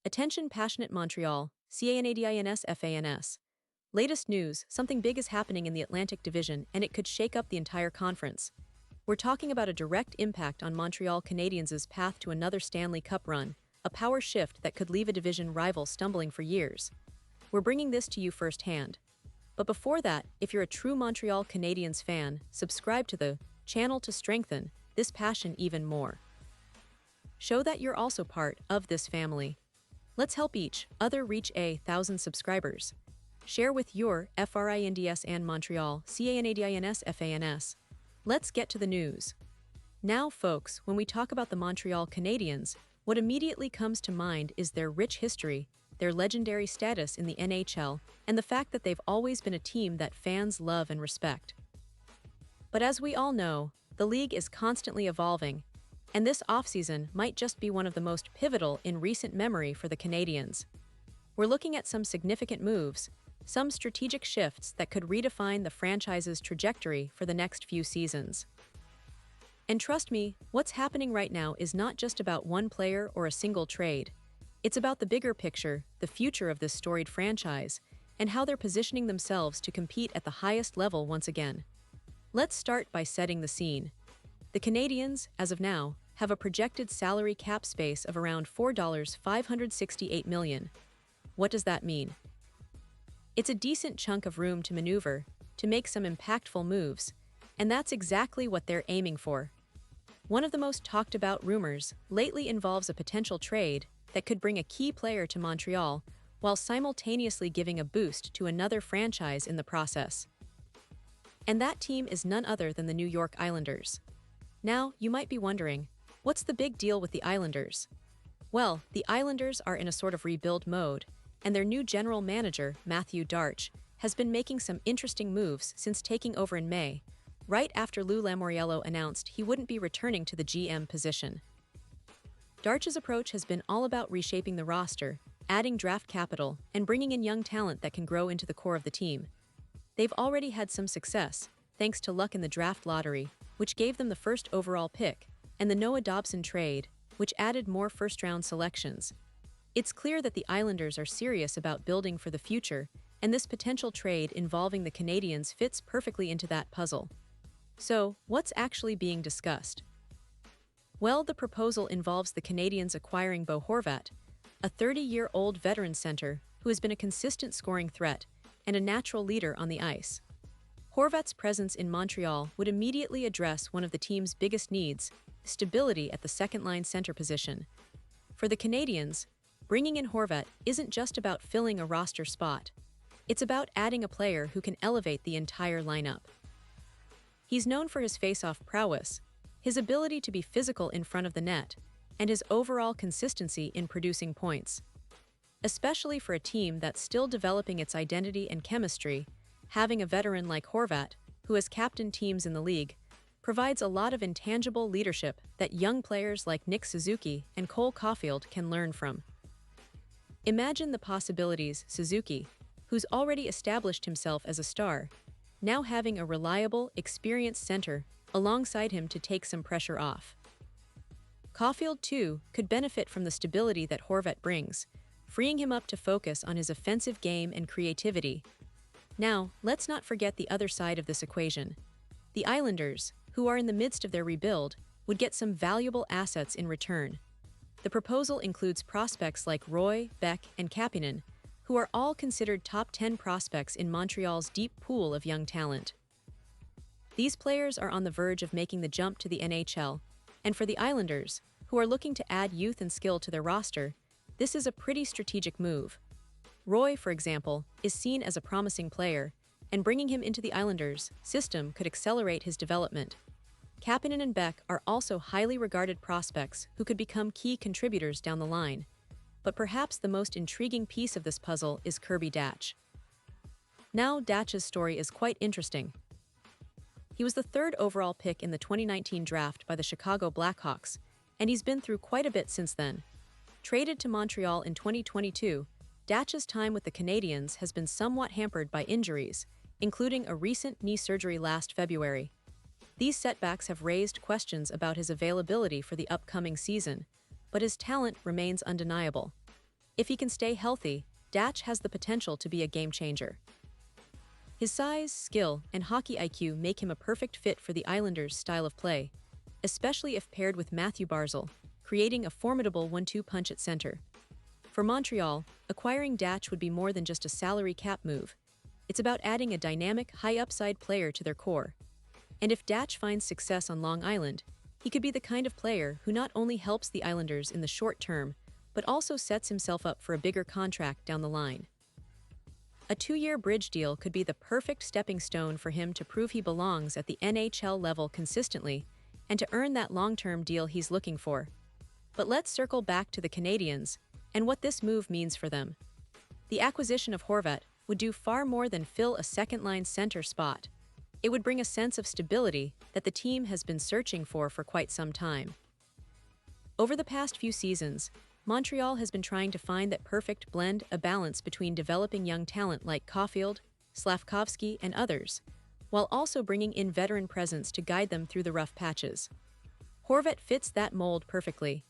Attention passionate Montreal, Canadiens fans. Latest news, something big is happening in the Atlantic Division and it could shake up the entire conference. We're talking about a direct impact on Montreal Canadiens' path to another Stanley Cup run, a power shift that could leave a division rival stumbling for years. We're bringing this to you firsthand. But before that, if you're a true Montreal Canadiens fan, subscribe to the channel to strengthen this passion even more. Show that you're also part of this family. Let's help each other reach 1,000 subscribers. Share with your friends and Montreal Canadiens fans. Let's get to the news. Now, folks, when we talk about the Montreal Canadiens, what immediately comes to mind is their rich history, their legendary status in the NHL, and the fact that they've always been a team that fans love and respect. But as we all know, the league is constantly evolving, and this offseason might just be one of the most pivotal in recent memory for the Canadiens. We're looking at some significant moves, some strategic shifts that could redefine the franchise's trajectory for the next few seasons. And trust me, what's happening right now is not just about one player or a single trade. It's about the bigger picture, the future of this storied franchise, and how they're positioning themselves to compete at the highest level once again. Let's start by setting the scene. The Canadiens, as of now, have a projected salary cap space of around $568 million. What does that mean? It's a decent chunk of room to maneuver, to make some impactful moves, and that's exactly what they're aiming for. One of the most talked about rumors lately involves a potential trade that could bring a key player to Montreal while simultaneously giving a boost to another franchise in the process. And that team is none other than the New York Islanders. Now, you might be wondering, what's the big deal with the Islanders? Well, the Islanders are in a sort of rebuild mode, and their new general manager, Matthew Darche, has been making some interesting moves since taking over in May, right after Lou Lamoriello announced he wouldn't be returning to the GM position. Darche's approach has been all about reshaping the roster, adding draft capital, and bringing in young talent that can grow into the core of the team. They've already had some success, thanks to luck in the draft lottery, which gave them the first overall pick, and the Noah Dobson trade, which added more first-round selections. It's clear that the Islanders are serious about building for the future, and this potential trade involving the Canadiens fits perfectly into that puzzle. So, what's actually being discussed? Well, the proposal involves the Canadiens acquiring Bo Horvat, a 30-year-old veteran center who has been a consistent scoring threat and a natural leader on the ice. Horvat's presence in Montreal would immediately address one of the team's biggest needs, stability at the second-line center position. For the Canadiens, bringing in Horvat isn't just about filling a roster spot. It's about adding a player who can elevate the entire lineup. He's known for his face-off prowess, his ability to be physical in front of the net, and his overall consistency in producing points. Especially for a team that's still developing its identity and chemistry, having a veteran like Horvat, who has captained teams in the league, provides a lot of intangible leadership that young players like Nick Suzuki and Cole Caulfield can learn from. Imagine the possibilities: Suzuki, who's already established himself as a star, now having a reliable, experienced center alongside him to take some pressure off. Caulfield, too, could benefit from the stability that Horvat brings, freeing him up to focus on his offensive game and creativity. Now, let's not forget the other side of this equation. The Islanders, who are in the midst of their rebuild, would get some valuable assets in return. The proposal includes prospects like Roy, Beck, and Kapanen, who are all considered top 10 prospects in Montreal's deep pool of young talent. These players are on the verge of making the jump to the NHL, and for the Islanders, who are looking to add youth and skill to their roster, this is a pretty strategic move. Roy, for example, is seen as a promising player, and bringing him into the Islanders' system could accelerate his development. Kapanen and Beck are also highly regarded prospects who could become key contributors down the line. But perhaps the most intriguing piece of this puzzle is Kirby Dach. Now, Dach's story is quite interesting. He was the third overall pick in the 2019 draft by the Chicago Blackhawks, and he's been through quite a bit since then. Traded to Montreal in 2022, Dach's time with the Canadiens has been somewhat hampered by injuries, including a recent knee surgery last February. These setbacks have raised questions about his availability for the upcoming season, but his talent remains undeniable. If he can stay healthy, Datch has the potential to be a game changer. His size, skill, and hockey IQ make him a perfect fit for the Islanders' style of play, especially if paired with Matthew Barzal, creating a formidable 1-2 punch at center. For Montreal, acquiring Datch would be more than just a salary cap move. It's about adding a dynamic, high-upside player to their core. And if Datch finds success on Long Island, he could be the kind of player who not only helps the Islanders in the short term, but also sets himself up for a bigger contract down the line. A 2-year bridge deal could be the perfect stepping stone for him to prove he belongs at the NHL level consistently and to earn that long-term deal he's looking for. But let's circle back to the Canadiens and what this move means for them. The acquisition of Horvat would do far more than fill a second-line center spot. It would bring a sense of stability that the team has been searching for quite some time. Over the past few seasons, Montreal has been trying to find that perfect blend, a balance between developing young talent like Caulfield, Slavkovsky, and others, while also bringing in veteran presence to guide them through the rough patches. Horvat fits that mold perfectly.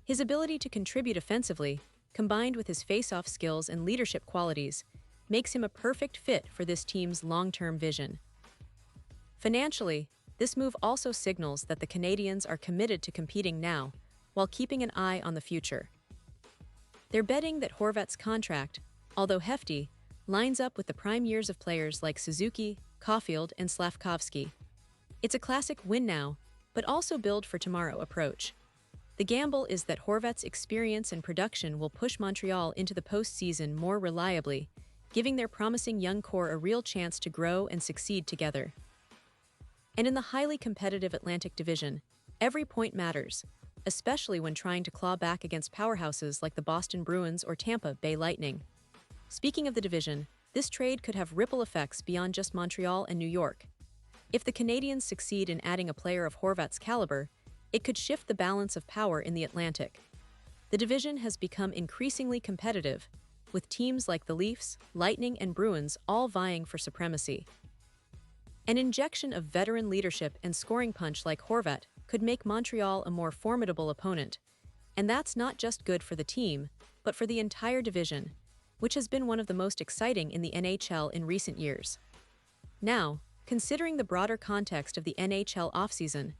His ability to contribute offensively, combined with his face-off skills and leadership qualities, makes him a perfect fit for this team's long-term vision. Financially, this move also signals that the Canadiens are committed to competing now, while keeping an eye on the future. They're betting that Horvat's contract, although hefty, lines up with the prime years of players like Suzuki, Caulfield, and Slavkovsky. It's a classic win now, but also build for tomorrow approach. The gamble is that Horvat's experience and production will push Montreal into the postseason more reliably, giving their promising young core a real chance to grow and succeed together. And in the highly competitive Atlantic Division, every point matters, especially when trying to claw back against powerhouses like the Boston Bruins or Tampa Bay Lightning. Speaking of the division, this trade could have ripple effects beyond just Montreal and New York. If the Canadiens succeed in adding a player of Horvat's caliber, it could shift the balance of power in the Atlantic. The division has become increasingly competitive, with teams like the Leafs, Lightning, and Bruins all vying for supremacy. An injection of veteran leadership and scoring punch like Horvat could make Montreal a more formidable opponent. And that's not just good for the team, but for the entire division, which has been one of the most exciting in the NHL in recent years. Now, considering the broader context of the NHL offseason,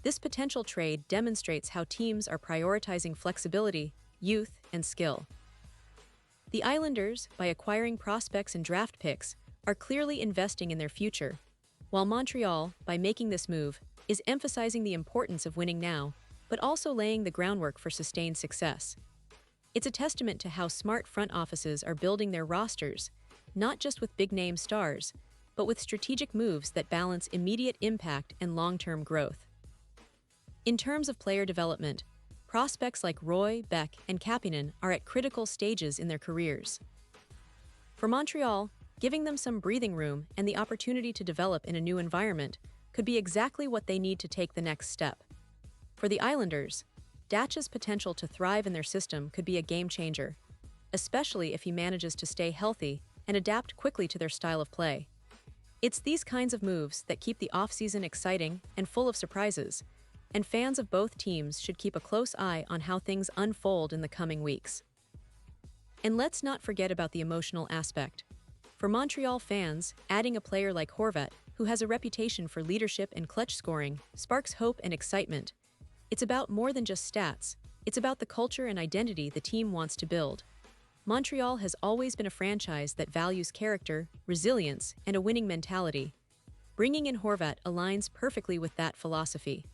this potential trade demonstrates how teams are prioritizing flexibility, youth, and skill. The Islanders, by acquiring prospects and draft picks, are clearly investing in their future, while Montreal, by making this move, is emphasizing the importance of winning now, but also laying the groundwork for sustained success. It's a testament to how smart front offices are building their rosters, not just with big-name stars, but with strategic moves that balance immediate impact and long-term growth. In terms of player development, prospects like Roy, Beck, and Kapanen are at critical stages in their careers. For Montreal, giving them some breathing room and the opportunity to develop in a new environment could be exactly what they need to take the next step. For the Islanders, Datch's potential to thrive in their system could be a game changer, especially if he manages to stay healthy and adapt quickly to their style of play. It's these kinds of moves that keep the offseason exciting and full of surprises, and fans of both teams should keep a close eye on how things unfold in the coming weeks. And let's not forget about the emotional aspect. For Montreal fans, adding a player like Horvat, who has a reputation for leadership and clutch scoring, sparks hope and excitement. It's about more than just stats. It's about the culture and identity the team wants to build. Montreal has always been a franchise that values character, resilience, and a winning mentality. Bringing in Horvat aligns perfectly with that philosophy.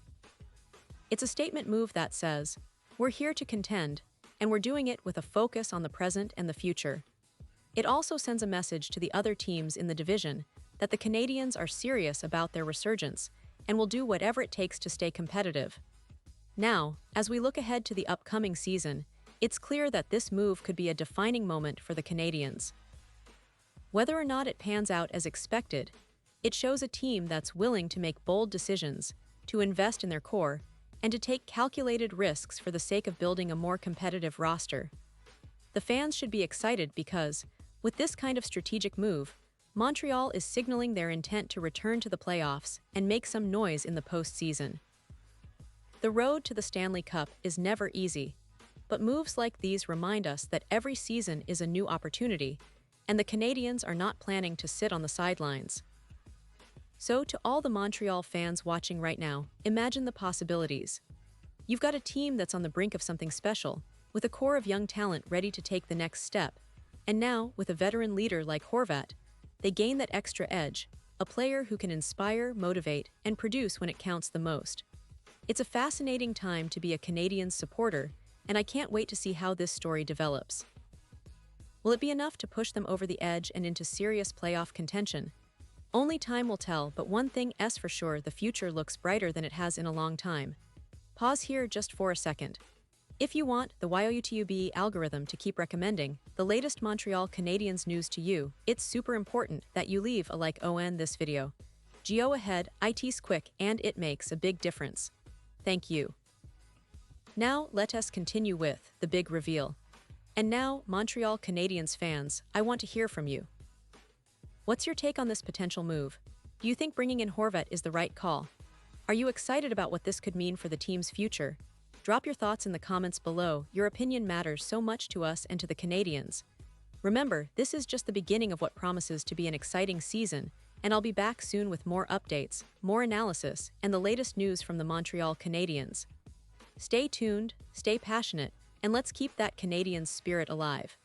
It's a statement move that says, "We're here to contend, and we're doing it with a focus on the present and the future." It also sends a message to the other teams in the division that the Canadiens are serious about their resurgence and will do whatever it takes to stay competitive. Now, as we look ahead to the upcoming season, it's clear that this move could be a defining moment for the Canadiens. Whether or not it pans out as expected, it shows a team that's willing to make bold decisions, to invest in their core, and to take calculated risks for the sake of building a more competitive roster. The fans should be excited because, with this kind of strategic move, Montreal is signaling their intent to return to the playoffs and make some noise in the postseason. The road to the Stanley Cup is never easy. But moves like these remind us that every season is a new opportunity, and the Canadiens are not planning to sit on the sidelines. So, to all the Montreal fans watching right now, imagine the possibilities. You've got a team that's on the brink of something special, with a core of young talent ready to take the next step. And now, with a veteran leader like Horvat, they gain that extra edge, a player who can inspire, motivate, and produce when it counts the most. It's a fascinating time to be a Canadiens supporter, and I can't wait to see how this story develops. Will it be enough to push them over the edge and into serious playoff contention? Only time will tell, but one thing is for sure, the future looks brighter than it has in a long time. Pause here just for a second. If you want the YouTube algorithm to keep recommending the latest Montreal Canadiens news to you, it's super important that you leave a like on this video. Go ahead, it's quick and it makes a big difference. Thank you. Now let us continue with the big reveal. And now, Montreal Canadiens fans, I want to hear from you. What's your take on this potential move? Do you think bringing in Horvat is the right call? Are you excited about what this could mean for the team's future? Drop your thoughts in the comments below. Your opinion matters so much to us and to the Canadiens. Remember, this is just the beginning of what promises to be an exciting season, and I'll be back soon with more updates, more analysis, and the latest news from the Montreal Canadiens. Stay tuned, stay passionate, and let's keep that Canadiens spirit alive.